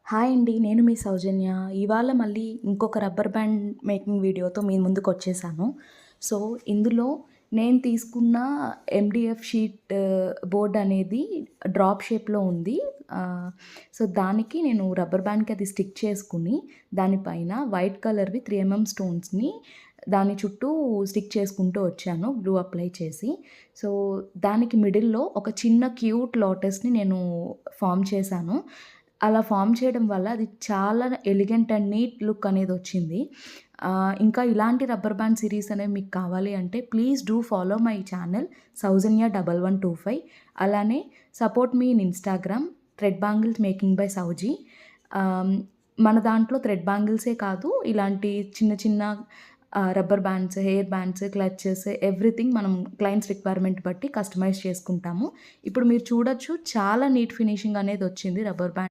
Hi అండి. నేను మీ సౌజన్య. ఇవాళ మళ్ళీ ఇంకొక రబ్బర్ బ్యాండ్ మేకింగ్ వీడియోతో మీ ముందుకొచ్చేసాను. సో, ఇందులో నేను తీసుకున్న ఎండీఎఫ్ షీట్ బోర్డ్ అనేది డ్రాప్ షేప్‌లో ఉంది. దానికి నేను రబ్బర్ బ్యాండ్‌కి అది స్టిక్ చేసుకొని, దానిపైన వైట్ కలర్‌వి 3 స్టోన్స్‌ని దాని చుట్టూ స్టిక్ చేసుకుంటూ వచ్చాను గ్లూ అప్లై చేసి. సో, దానికి మిడిల్‌లో ఒక చిన్న క్యూట్ లోటస్‌ని నేను ఫార్మ్ చేశాను. అలా ఫార్మ్ చేయడం వల్ల అది చాలా ఎలిగెంట్ అండ్ నీట్ లుక్ అనేదొచ్చింది. ఇంకా ఇలాంటి రబ్బర్ బ్యాండ్ సిరీస్ అనేవి మీకు కావాలి అంటే please do follow my channel సౌజన్య1125. అలానే support me in instagram thread bangles making by Souji. మన దాంట్లో థ్రెడ్ బ్యాంగిల్సే కాదు, ఇలాంటి చిన్న చిన్న rubber bands, hair bands, clutches everything మనం క్లయింట్స్ రిక్వైర్మెంట్ బట్టి కస్టమైజ్ చేసుకుంటాము. ఇప్పుడు మీరు చూడొచ్చు, చాలా నీట్ ఫినిషింగ్ అనేదొచ్చింది రబ్బర్ బ్యాండ్.